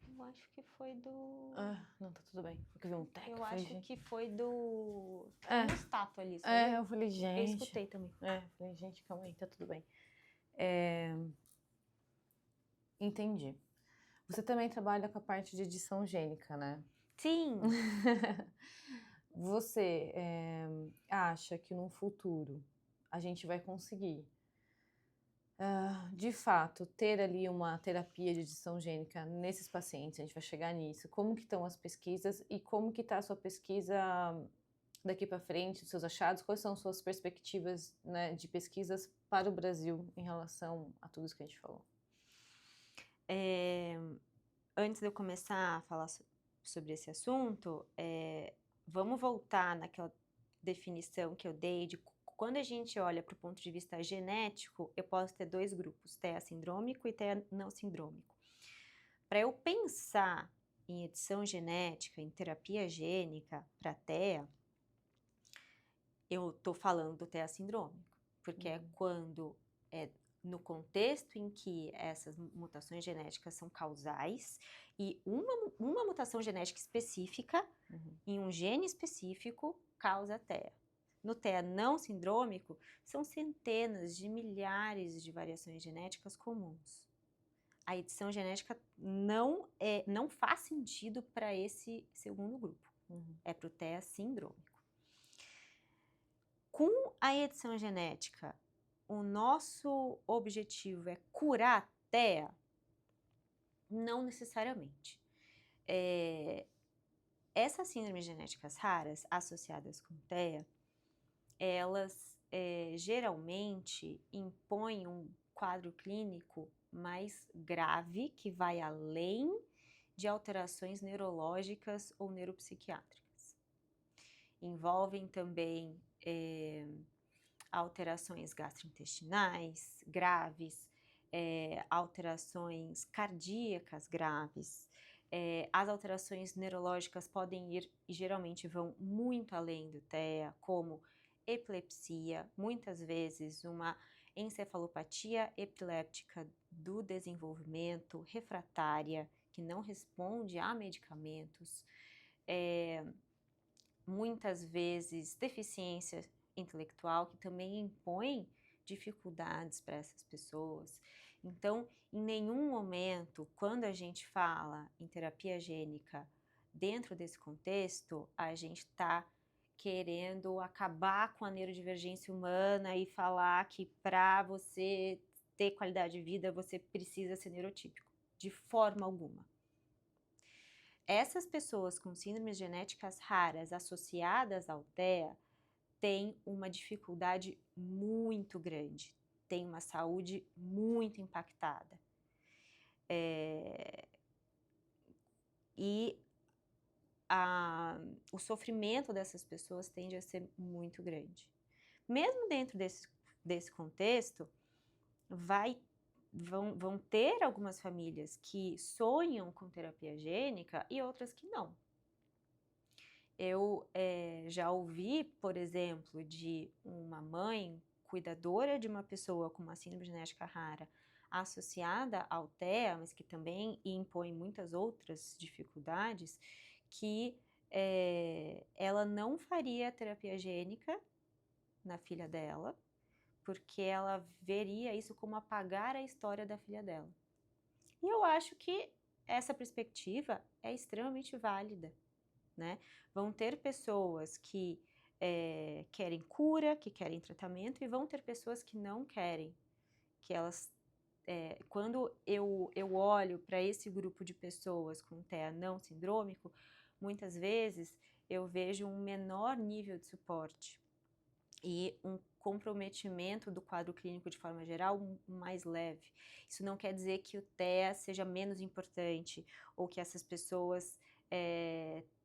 Eu acho que foi do... Ah, não, tá tudo bem. Porque vi um teco. Eu acho que foi do É. termostato ali. Sabe? Eu falei, gente. Eu escutei também. Falei, gente, calma aí, tá tudo bem. Entendi. Você também trabalha com a parte de edição gênica, né? Sim. Você acha que no futuro a gente vai conseguir, de fato, ter ali uma terapia de edição gênica nesses pacientes? A gente vai chegar nisso. Como que estão as pesquisas e como que está a sua pesquisa daqui para frente, os seus achados? Quais são suas perspectivas, né, de pesquisas para o Brasil em relação a tudo isso que a gente falou? Antes de eu começar a falar sobre esse assunto, vamos voltar naquela definição que eu dei de quando a gente olha para o ponto de vista genético, eu posso ter dois grupos, TEA sindrômico e TEA não sindrômico. Para eu pensar em edição genética, em terapia gênica para TEA, eu estou falando do TEA sindrômico, porque é quando no contexto em que essas mutações genéticas são causais e uma mutação genética específica, em um gene específico, causa TEA. No TEA não sindrômico, são centenas de milhares de variações genéticas comuns. A edição genética não faz sentido para esse segundo grupo, é para o TEA sindrômico. Com a edição genética, o nosso objetivo é curar TEA? Não necessariamente. Essas síndromes genéticas raras associadas com TEA, elas geralmente impõem um quadro clínico mais grave, que vai além de alterações neurológicas ou neuropsiquiátricas. Envolvem também alterações gastrointestinais graves, alterações cardíacas graves. As alterações neurológicas podem ir e geralmente vão muito além do TEA, como epilepsia, muitas vezes uma encefalopatia epiléptica do desenvolvimento, refratária, que não responde a medicamentos, muitas vezes deficiência intelectual, que também impõe dificuldades para essas pessoas. Então, em nenhum momento, quando a gente fala em terapia gênica dentro desse contexto, a gente está querendo acabar com a neurodivergência humana e falar que para você ter qualidade de vida, você precisa ser neurotípico. De forma alguma. Essas pessoas com síndromes genéticas raras associadas ao TEA têm uma dificuldade muito grande, têm uma saúde muito impactada. E o sofrimento dessas pessoas tende a ser muito grande. Mesmo dentro desse contexto, vão ter algumas famílias que sonham com terapia gênica e outras que não. Eu já ouvi, por exemplo, de uma mãe cuidadora de uma pessoa com uma síndrome genética rara associada ao TEA, mas que também impõe muitas outras dificuldades, que ela não faria terapia gênica na filha dela, porque ela veria isso como apagar a história da filha dela. E eu acho que essa perspectiva é extremamente válida, né? Vão ter pessoas que querem cura, que querem tratamento, e vão ter pessoas que não querem, que elas... quando eu olho para esse grupo de pessoas com TEA não sindrômico, muitas vezes eu vejo um menor nível de suporte e um comprometimento do quadro clínico de forma geral mais leve. Isso não quer dizer que o TEA seja menos importante ou que essas pessoas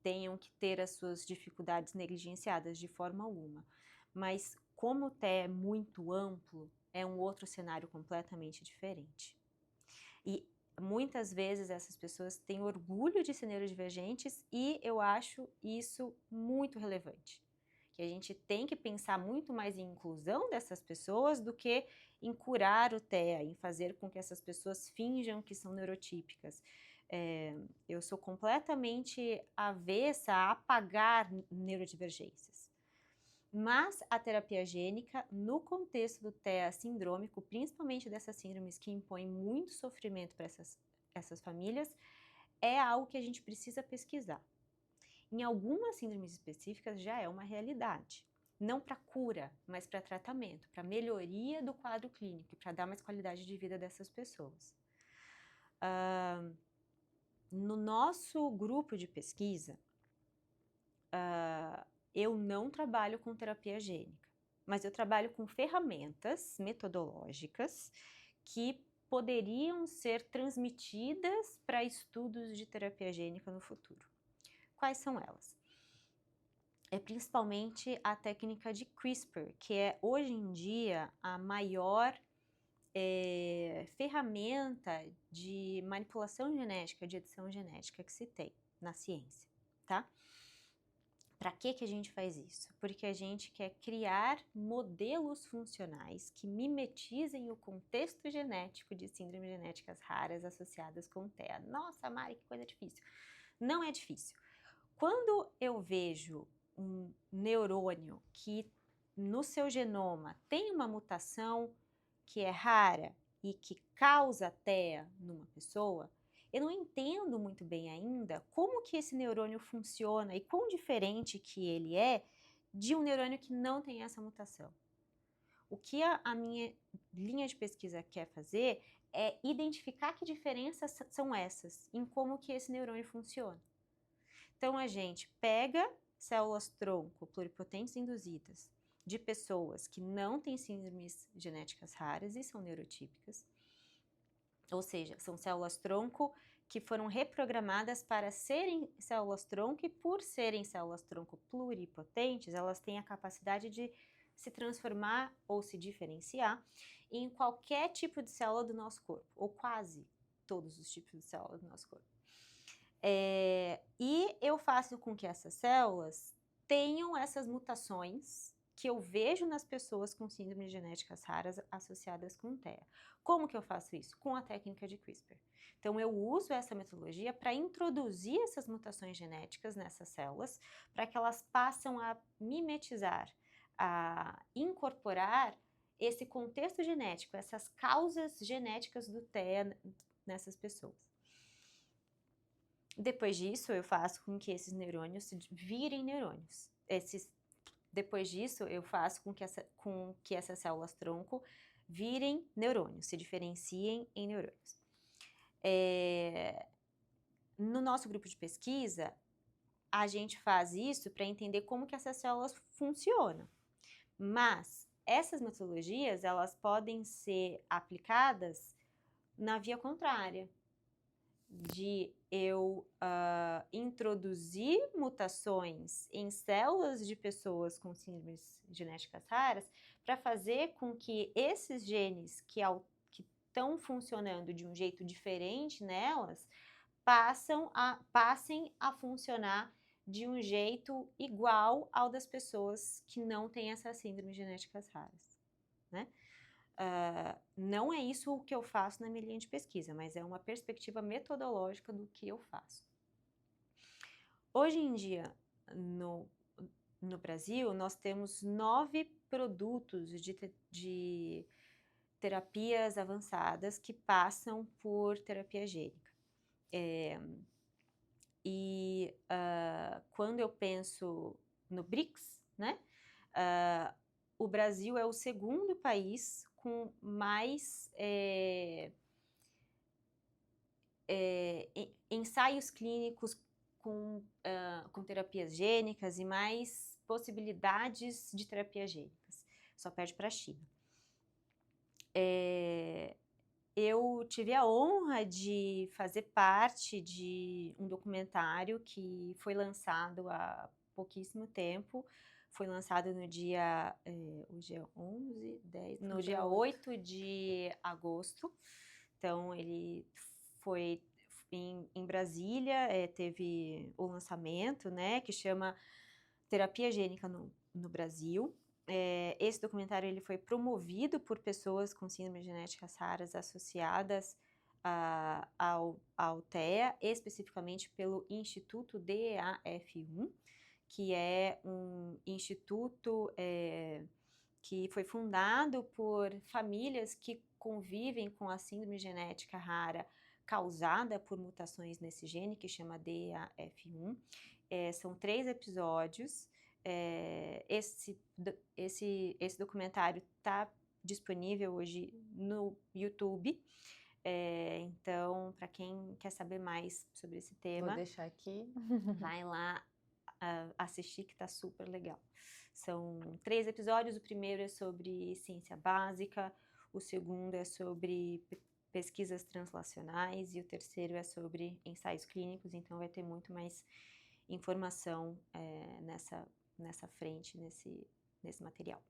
tenham que ter as suas dificuldades negligenciadas de forma alguma. Mas como o TEA é muito amplo, é um outro cenário completamente diferente. E muitas vezes essas pessoas têm orgulho de ser neurodivergentes e eu acho isso muito relevante. Que a gente tem que pensar muito mais em inclusão dessas pessoas do que em curar o TEA, em fazer com que essas pessoas finjam que são neurotípicas. Eu sou completamente avessa a apagar neurodivergências. Mas a terapia gênica, no contexto do TEA sindrômico, principalmente dessas síndromes que impõem muito sofrimento para essas famílias, é algo que a gente precisa pesquisar. Em algumas síndromes específicas já é uma realidade. Não para cura, mas para tratamento, para melhoria do quadro clínico, para dar mais qualidade de vida dessas pessoas. No nosso grupo de pesquisa, eu não trabalho com terapia gênica, mas eu trabalho com ferramentas metodológicas que poderiam ser transmitidas para estudos de terapia gênica no futuro. Quais são elas? É principalmente a técnica de CRISPR, que é hoje em dia a maior ferramenta de manipulação genética, de edição genética que se tem na ciência, tá? Para que a gente faz isso? Porque a gente quer criar modelos funcionais que mimetizem o contexto genético de síndromes genéticas raras associadas com TEA. Nossa, Mari, que coisa difícil. Não é difícil. Quando eu vejo um neurônio que no seu genoma tem uma mutação que é rara e que causa TEA numa pessoa, eu não entendo muito bem ainda como que esse neurônio funciona e quão diferente que ele é de um neurônio que não tem essa mutação. O que a minha linha de pesquisa quer fazer é identificar que diferenças são essas em como que esse neurônio funciona. Então, a gente pega células-tronco pluripotentes induzidas de pessoas que não têm síndromes genéticas raras e são neurotípicas, ou seja, são células-tronco que foram reprogramadas para serem células-tronco e por serem células-tronco pluripotentes, elas têm a capacidade de se transformar ou se diferenciar em qualquer tipo de célula do nosso corpo, ou quase todos os tipos de células do nosso corpo. E eu faço com que essas células tenham essas mutações que eu vejo nas pessoas com síndromes genéticas raras associadas com TEA. Como que eu faço isso? Com a técnica de CRISPR. Então, eu uso essa metodologia para introduzir essas mutações genéticas nessas células, para que elas passem a mimetizar, a incorporar esse contexto genético, essas causas genéticas do TEA nessas pessoas. Depois disso, eu faço com que esses neurônios virem neurônios. Depois disso, eu faço com que essas células-tronco virem neurônios, se diferenciem em neurônios. no nosso grupo de pesquisa, a gente faz isso para entender como que essas células funcionam. Mas essas metodologias, elas podem ser aplicadas na via contrária, de eu introduzir mutações em células de pessoas com síndromes genéticas raras para fazer com que esses genes que estão funcionando de um jeito diferente nelas passem a funcionar de um jeito igual ao das pessoas que não têm essas síndromes genéticas raras, né? Não é isso o que eu faço na minha linha de pesquisa, mas é uma perspectiva metodológica do que eu faço. Hoje em dia, no Brasil, nós temos 9 produtos de terapias avançadas que passam por terapia gênica. Quando eu penso no BRICS, né, o Brasil é o segundo país com mais ensaios clínicos com terapias gênicas e mais possibilidades de terapias gênicas. Só perde para a China. Eu tive a honra de fazer parte de um documentário que foi lançado há pouquíssimo tempo. Foi lançado no dia, hoje é 11, 10, no dia 8 de agosto. Então, ele foi em Brasília, teve o lançamento, né, que chama Terapia Gênica no Brasil. Esse documentário ele foi promovido por pessoas com síndromes genéticas raras associadas ao TEA, especificamente pelo Instituto DAF1, que é um instituto que foi fundado por famílias que convivem com a síndrome genética rara causada por mutações nesse gene, que chama DAF1. São 3 episódios. Esse documentário está disponível hoje no YouTube. Então, para quem quer saber mais sobre esse tema, vou deixar aqui. Vai lá assistir, que tá super legal. São 3 episódios. O primeiro é sobre ciência básica, o segundo é sobre pesquisas translacionais e o terceiro é sobre ensaios clínicos. Então, vai ter muito mais informação nessa frente, nesse material.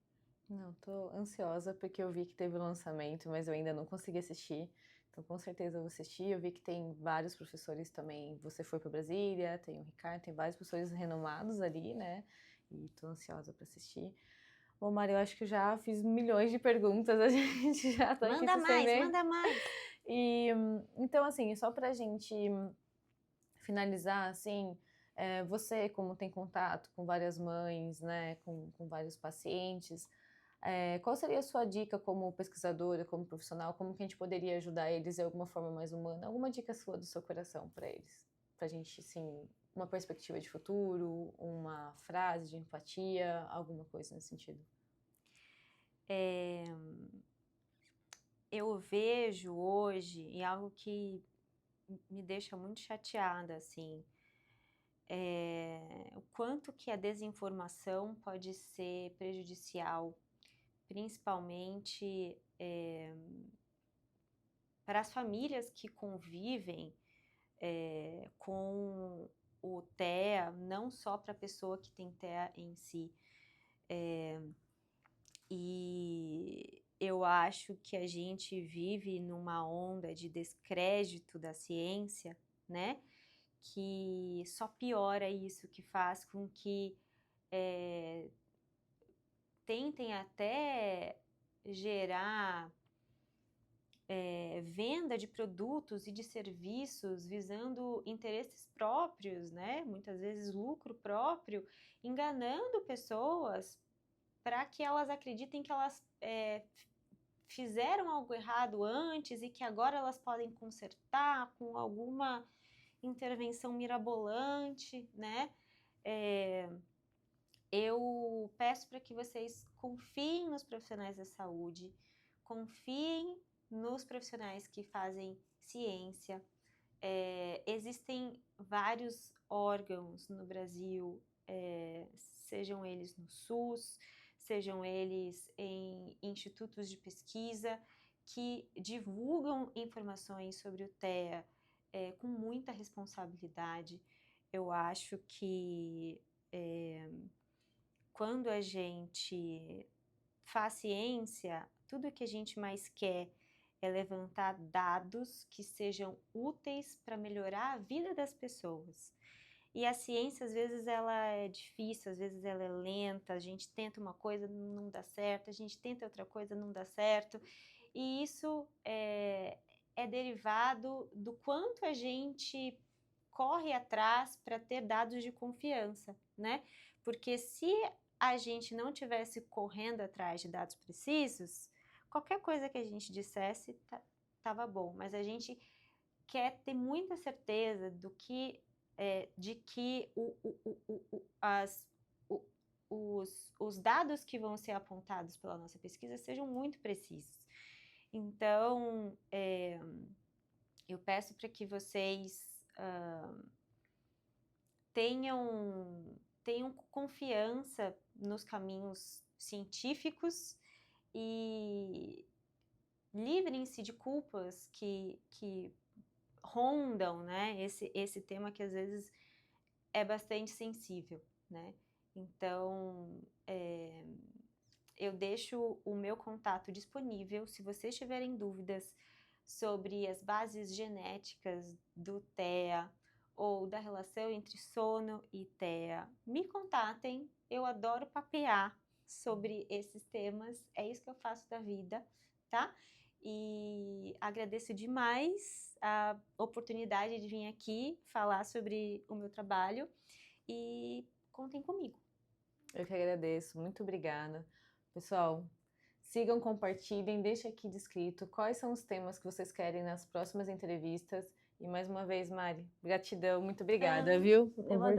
Não, tô ansiosa porque eu vi que teve o lançamento, mas eu ainda não consegui assistir. Então, com certeza eu vou assistir. Eu vi que tem vários professores também. Você foi para Brasília, tem o Ricardo, tem vários professores renomados ali, né? E tô ansiosa para assistir. Bom, Mari, eu acho que eu já fiz milhões de perguntas. A gente já tá aqui Manda mais! E, então, assim, só pra gente finalizar, assim, você, como tem contato com várias mães, né, com vários pacientes, qual seria a sua dica como pesquisadora, como profissional? Como que a gente poderia ajudar eles de alguma forma mais humana? Alguma dica sua do seu coração para eles? Pra gente, assim, uma perspectiva de futuro, uma frase de empatia, alguma coisa nesse sentido? Eu vejo hoje, e algo que me deixa muito chateada, assim, o quanto que a desinformação pode ser prejudicial, principalmente para as famílias que convivem com o TEA, não só para a pessoa que tem TEA em si. E eu acho que a gente vive numa onda de descrédito da ciência, né? Que só piora isso, que faz com que tentem até gerar venda de produtos e de serviços visando interesses próprios, né? Muitas vezes lucro próprio, enganando pessoas para que elas acreditem que elas fizeram algo errado antes e que agora elas podem consertar com alguma intervenção mirabolante, né? Eu peço para que vocês confiem nos profissionais da saúde, confiem nos profissionais que fazem ciência, existem vários órgãos no Brasil, sejam eles no SUS, sejam eles em institutos de pesquisa, que divulgam informações sobre o TEA com muita responsabilidade. Eu acho que quando a gente faz ciência, tudo que a gente mais quer é levantar dados que sejam úteis para melhorar a vida das pessoas. E a ciência, às vezes, ela é difícil, às vezes ela é lenta, a gente tenta uma coisa, não dá certo, a gente tenta outra coisa, não dá certo. E isso é derivado do quanto a gente corre atrás para ter dados de confiança, né? Porque se a gente não tivesse correndo atrás de dados precisos, qualquer coisa que a gente dissesse estava bom, mas a gente quer ter muita certeza de que os dados que vão ser apontados pela nossa pesquisa sejam muito precisos. Então, eu peço para que vocês tenham confiança nos caminhos científicos e livrem-se de culpas que rondam, né, esse tema que às vezes é bastante sensível, né? Então, eu deixo o meu contato disponível. Se vocês tiverem dúvidas sobre as bases genéticas do TEA ou da relação entre sono e TEA, me contatem. Eu adoro papear sobre esses temas, é isso que eu faço da vida, tá? E agradeço demais a oportunidade de vir aqui falar sobre o meu trabalho e contem comigo. Eu que agradeço, muito obrigada. Pessoal, sigam, compartilhem, deixem aqui descrito quais são os temas que vocês querem nas próximas entrevistas. E mais uma vez, Mari, gratidão, muito obrigada, viu? Eu adorei.